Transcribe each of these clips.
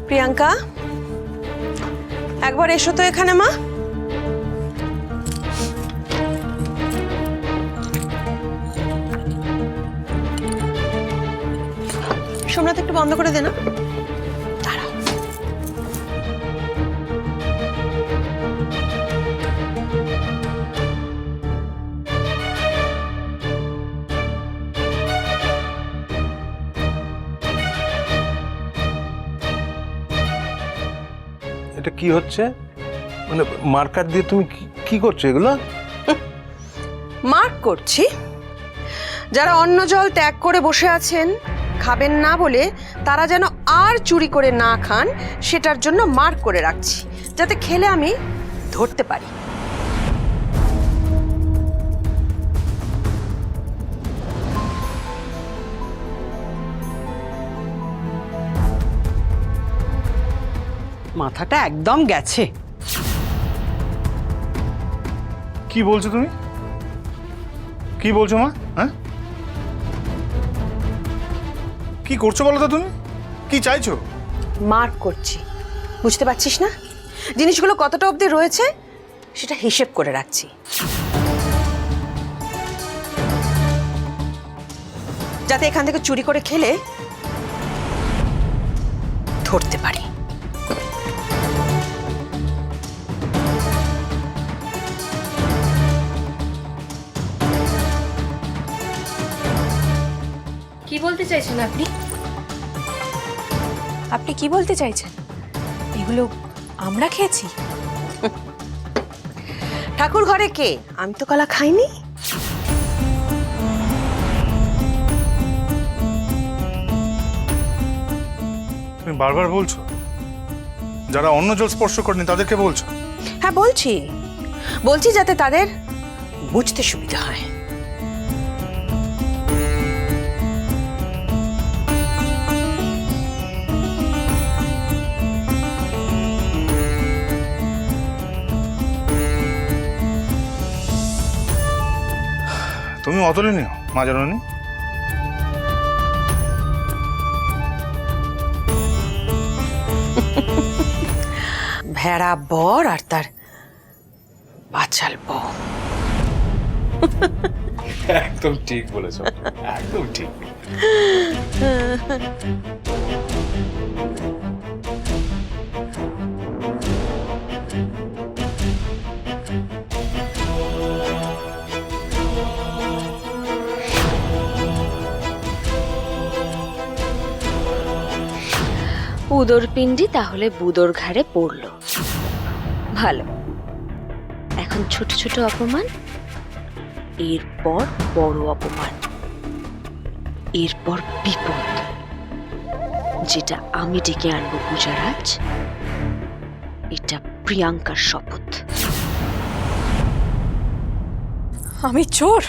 প্রিয়াঙ্কা, একবার এসো তো এখানে মা। সোমনাথ একটু বন্ধ করে দে না। দাঁড়াও। এটা কি হচ্ছে? মানে মার্কার দিয়ে তুমি কি করছো এগুলো? মার্ক করছি। যারা অন্ন জল ত্যাগ করে বসে আছেন খাবেন না বলে, তারা যেন আর চুরি করে না খান সেটার জন্য মার্ক করে রাখছি, যাতে খেলে আমি ধরতে পারি। মাথাটা একদম গেছে। কি বলছো তুমি? কি বলছো মা? হ্যাঁ, কি করছো বলো তো? তুমি কি চাইছো? মার্ক করছি, বুঝতে পারছিস না? জিনিসগুলো কতটা অবধি রয়েছে সেটা হিসেব করে রাখছি, যাতে এখান থেকে চুরি করে খেলে ধরতে পারি। কি বলতে চাইছেন আপনি? আপনি কি বলতে চাইছেন? এগুলো আমরা খেয়েছি? ঠাকুর ঘরে কে? আমি তো কলা খাইনি। তুমি বারবার বলছো যারা অন্ন জল স্পর্শ করেনি তাদেরকে বলছো? হ্যাঁ বলছি, বলছি যাতে তাদের বুঝতে সুবিধা হয়। তুমি অতলে নিও মা জননী। ভেড়া বর আর তার বাচাল বউ। একদম ঠিক বলেছো, একদম ঠিক। উদর পিণ্ডি তাহলে বুদোর ঘাড়ে পড়ল। ভালো, এখন ছোট ছোট অপমান, এরপর বড় অপমান, এরপর বিপদ, যেটা আমি ডেকে আনবো পূজারাজ। এটা প্রিয়াঙ্কার শপথ। আমি চোর?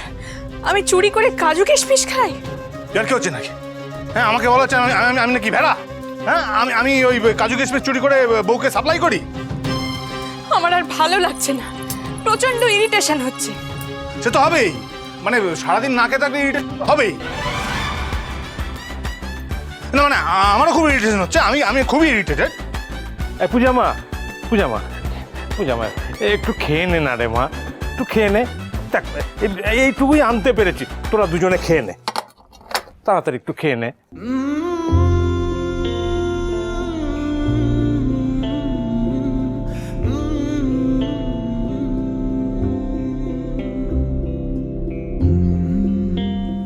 আমি চুরি করে কাজু কিশমিশ খাই? আর কি হচ্ছে নাকি? হ্যাঁ, আমাকে বলা হচ্ছে আমি নাকি ভেড়া? হ্যাঁ, আমি ওই কাজু কিশমিশ চুরি করে বউকে সাপ্লাই করি? আমার আর ভালো লাগছে না, প্রচন্ড ইরিটেশন হচ্ছে। সে তো হবেই, মানে সারাদিন না খেয়ে থাকলে ইরিটেট হবেই। না মানে আমারও খুব ইরিটেশন হচ্ছে, আমি খুবই ইরিটেটেড। পূজামা, পূজামা, পূজামা, একটু খেয়ে নে না রে মা, একটু খেয়ে নে। দেখ, এইটুকুই আনতে পেরেছি, তোরা দুজনে খেয়ে নে, তাড়াতাড়ি একটু খেয়ে নে।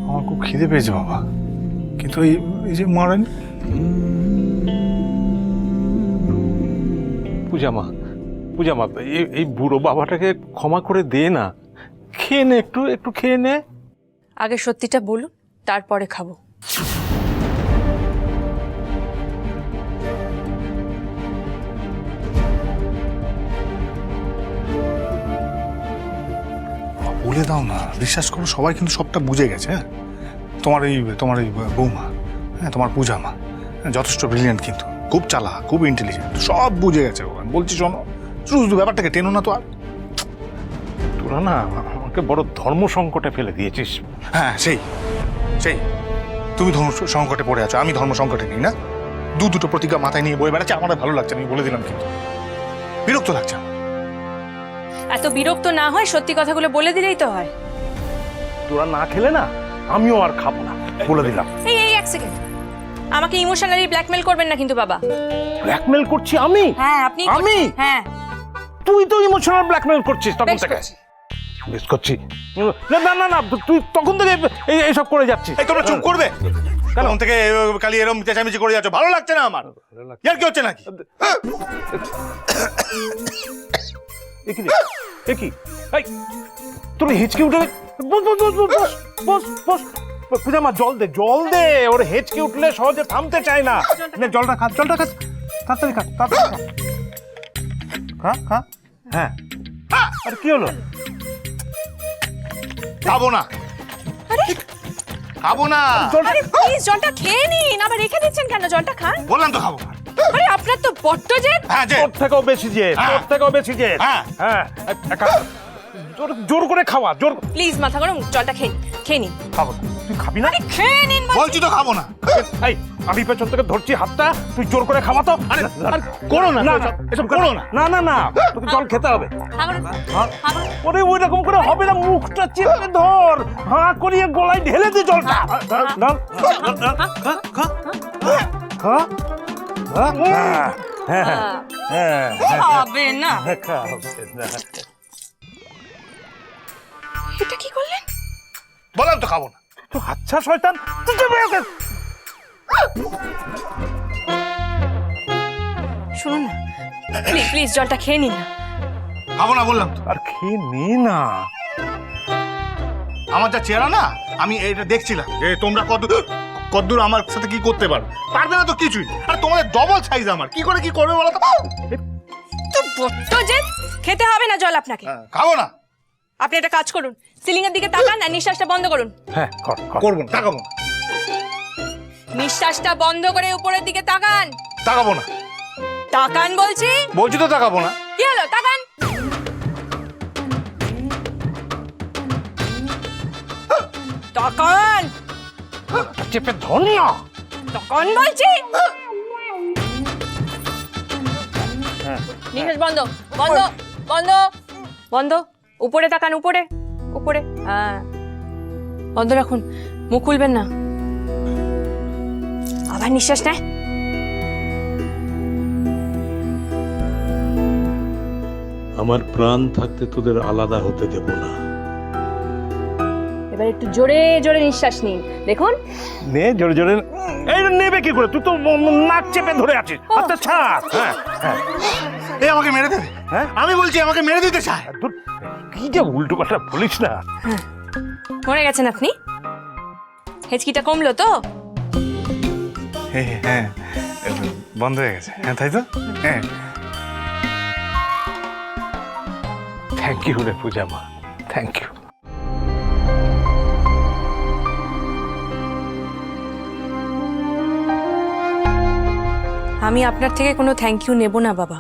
আমার খুব খিদে পেয়েছে বাবা, কিন্তু এই যে মারেন। পূজামা, পূজামা, এই বুড়ো বাবাটাকে ক্ষমা করে দে না, খেয়ে নে, একটু খেয়ে নে। আগে সত্যিটা বলুন, তারপরে খাবো। বলে দাও না, বিশ্বাস করো সবাই কিন্তু সবটা বুঝে গেছে। হ্যাঁ, তোমার এই বৌমা, হ্যাঁ তোমার পূজা মা যথেষ্ট ব্রিলিয়েন্ট, কিন্তু খুব চালাক, খুব ইন্টেলিজেন্ট, সব বুঝে গেছে। আমি বলছি শোনো, শুধু ব্যাপারটাকে টেনো না তো আর। তোরা না আমাকে বড় ধর্ম সংকটে ফেলে দিয়েছিস। হ্যাঁ সেই তুমি ধর্ম সংকটে পড়ে আছো, আমি ধর্ম সংকটে নেই না। দুটো প্রতিজ্ঞা মাথায় নিয়ে বয়ে বেড়াচ্ছে, আমার আর ভালো লাগছে না, আমি বলে দিলাম, কিন্তু বিরক্ত লাগছে আমার। এত বিরক্ত না হয় সত্যি কথাগুলো বলে দিলেই তো হয়। তোরা না খেলে না আমিও আর খাবো না, বলে দিলাম। এই এই এক সেকেন্ড, আমাকে ইমোশনালি ব্ল্যাকমেল করবেন না কিন্তু বাবা। ব্ল্যাকমেল করছি আমি? হ্যাঁ আপনি আমি? হ্যাঁ তুই তো ইমোশনাল ব্ল্যাকমেল করছিস তখন বেশ থেকে। করছি। বেশ করছি? না না না না, তুই তখন থেকে এইসব করে যাচ্ছিস। এই তোমরা চুপ করবে? তখন থেকে খালি এরকম চেঁচামেচি করে যাচ্ছ, ভালো লাগছে না আমার। ইয়ার কি হচ্ছে নাকি? একই একই এই তোর হেঁচকে উঠে বস বস বস বস বস বস বস পূজা মা, জল দে, ওর হেঁচকে উঠলে সহজে থামতে চায় না। নে, জলটা খা, তাড়াতাড়ি খা, খা। হ্যাঁ, আর কি হলো? খাবো না, খাবো না, আরে প্লিজ জলটা খেয়ে নিন, আবার রেখে দিচ্ছেন কেন? জলটা খান। বললাম তো খাবো না। আরে আপনার তো বড্ড জেদ। হ্যাঁ যে তোর থেকেও বেশি যে, হ্যাঁ। হ্যাঁ। হ্যাঁ, জোর করে খাওয়া, জোর। প্লিজ মাথা গরম, জলটা খেয়ে নিন। খাবো না। তুই খাবি না? খেয়ে নিন বলছি তো খাবো না। এই আমি পেছন থেকে ধরছি হাতটা, তুই জোর করে খাওয়া তো। আরে করো না, এসব করো না। না না না, তোকে জল খেতে হবে। খাবেন? ওরে ওই রকম করে হবে না, মুখটা চেপে ধর, হাঁ করিয়ে গলায় ঢেলে দে জলটা। খাবে না। এটা কি করলেন? বললাম তো খাবো না। তো আচ্ছা শয়তান, তুই যাবে ওকে। শুনুন না, প্লিজ জলটা খেয়ে নিন না। খাবো না বললাম তো। আর খেয়ে নে না। আমার যা চেহারা না, আমি এটা দেখছিলাম যে তোমরা কতদূর আমার সাথে কি করতে পারো। পারবে না তো কিছুই। আর তোমাদের ডবল সাইজ, আমার কি করে কি করবে বলো তো। তো বড্ড জেদ। খেতে হবে না জল আপনাকে। খাবো না। আপনি একটা কাজ করুন, সিলিং এর দিকে তাকান আর নিঃশ্বাসটা বন্ধ করুন। হ্যাঁ, কর। করবো না, তাকাবো না, নিঃশ্বাসটা বন্ধ করে উপরের দিকে তাকান। তাকাবো না, তাকান বলছি। বলছি তো তাকাবো না। কি হলো? তাকান। তাকান। চেপে ধর না। তাকান বলছি। নিঃশ্বাস বন্ধ বন্ধ বন্ধ বন্ধ। উপরে তাকান, উপরে উপরে। হ্যাঁ, বন্ধ রাখুন, মুখ খুলবেন না। আবার নিঃশ্বাস নেয়। আমার প্রাণ থাকতে তোদের আলাদা হতে দেব না। এবার একটু জোরে জোরে নিঃশ্বাস নিন, দেখুন। নে, জোরে জোরে। এই নেবে কি করে? তুই তো নাক চেপে ধরে আছিস। আচ্ছা ছাড়। হ্যাঁ হ্যাঁ। এই আমাকে মেরে দেবে। হ্যাঁ? আমি বলছি আমাকে মেরে দিতে চায়। তোর কি যে উল্টো কথা বলিস না। মরে গেছেন আপনি? হেঁচকিটা কমলো তো? হ্যাঁ, বন্ধ হয়ে গেছে। হ্যাঁ, তাই তো। হ্যাঁ, থ্যাংক ইউ রে পূজা মা, থ্যাংক ইউ। আমি আপনার থেকে কোনো থ্যাংক ইউ নেব না বাবা।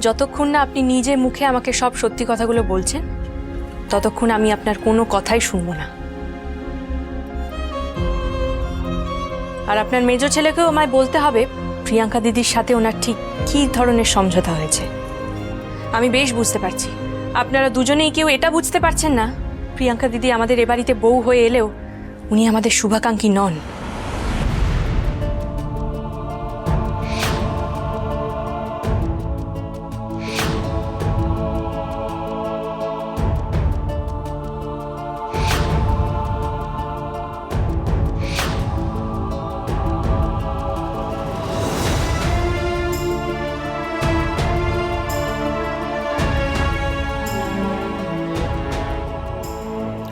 যতক্ষণ না আপনি নিজে মুখে আমাকে সব সত্যি কথাগুলো বলছেন, ততক্ষণ আমি আপনার কোনো কথাই শুনবো না। আর আপনার মেজো ছেলেকেও আমায় বলতে হবে প্রিয়াঙ্কা দিদির সাথে ওনার ঠিক কী ধরনের সমঝোতা হয়েছে। আমি বেশ বুঝতে পারছি আপনারা দুজনেই কেউ এটা বুঝতে পারছেন না প্রিয়াঙ্কা দিদি আমাদের এ বাড়িতে বউ হয়ে এলেও উনি আমাদের শুভাকাঙ্ক্ষী নন।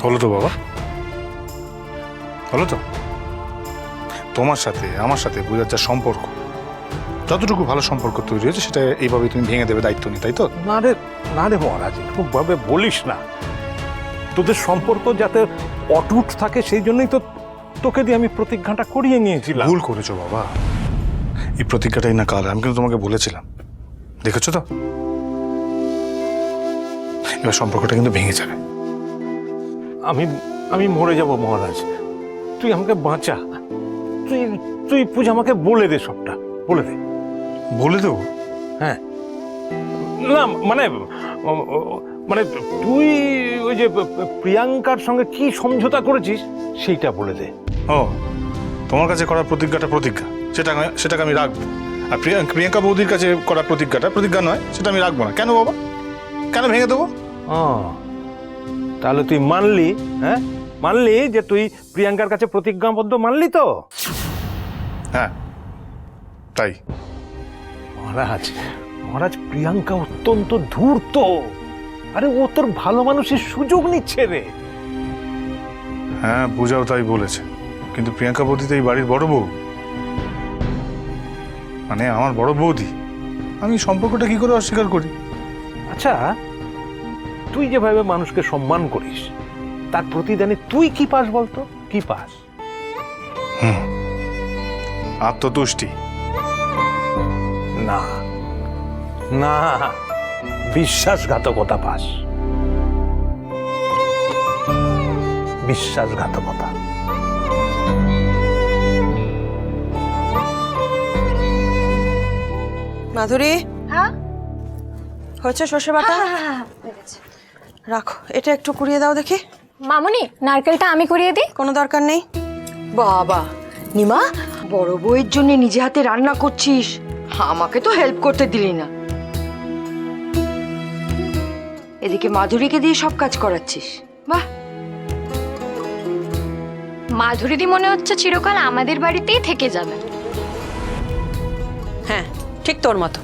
হলো তো বাবা, হলো তো। তোমার সাথে আমার সাথে পূজার যা সম্পর্ক, যতটুকু ভালো সম্পর্ক তৈরি হয়েছে, সেটা এইভাবে তুমি ভেঙে দেবে দায়িত্ব নিয়ে, তাই তো? না রে মহারাজ, এরকম ভাবে বলিস না। তোদের সম্পর্ক যাতে অটুট থাকে সেই জন্যই তো তোকে দিয়ে আমি প্রতিজ্ঞাটা করিয়ে নিয়েছিলাম। ভুল করেছো বাবা, এই প্রতিজ্ঞাটাই না কাল আমি কিন্তু তোমাকে বলেছিলাম, দেখেছো তো। এবার সম্পর্কটা কিন্তু ভেঙে যাবে। আমি মরে যাব মহারাজ, তুই আমাকে বাঁচা। তুই তুই পূজা আমাকে বলে দে সবটা, বলে দে। বলে দেবো? হ্যাঁ, না মানে মানে তুই ওই যে প্রিয়াঙ্কার সঙ্গে কি সমঝোতা করেছিস সেইটা বলে দে। ও, তোমার কাছে করা প্রতিজ্ঞা সেটাকে আমি রাখবো। আর প্রিয়াঙ্কা বৌদির কাছে করা প্রতিজ্ঞা নয়, সেটা আমি রাখবো না। কেন বাবা, কেন ভেঙে দেবো? তাহলে তুই মানলি? হ্যাঁ, মানলি যে তুই প্রিয়াঙ্কার কাছে প্রতিজ্ঞাবদ্ধ, মানলি তো? হ্যাঁ, তাই। মহারাজ, মহারাজ, প্রিয়াঙ্কা অত্যন্ত ধূর্ত। আরে ও তোর ভালো মানুষের সুযোগ নিচ্ছে রে। হ্যাঁ, পূজাও তাই বলেছে, কিন্তু প্রিয়াঙ্কা বৌদি তো এই বাড়ির বড় বউ, মানে আমার বড় বৌদি। আমি সম্পর্কটা কি করে অস্বীকার করি? আচ্ছা, তুই যেভাবে মানুষকে সম্মান করিস তার প্রতিদানে তুই কি পাস বলতো? কি পাস? আত্মতুষ্টি। না না, বিশ্বাসঘাতকতা পাস। বিশ্বাসঘাতকতা। মাধুরী, হ্যাঁ হয়েছে সর্ষে বাটা? রাখো, এটা একটু কুড়িয়ে দাও দেখি। মামুনি, নারকেলটা আমি কুড়িয়ে দিই। কোনো দরকার নেই। বাবা, নিমা, বড় বউয়ের জন্য নিজে হাতে রান্না করছিস, আমাকে তো হেল্প করতে দিলি না। এদিকে মাধুরীকে দিয়ে সব কাজ করাচ্ছিস, বাহ। মাধুরীদি মনে হচ্ছে চিরকাল আমাদের বাড়িতেই থেকে যাবে। হ্যাঁ, ঠিক তোর মতো।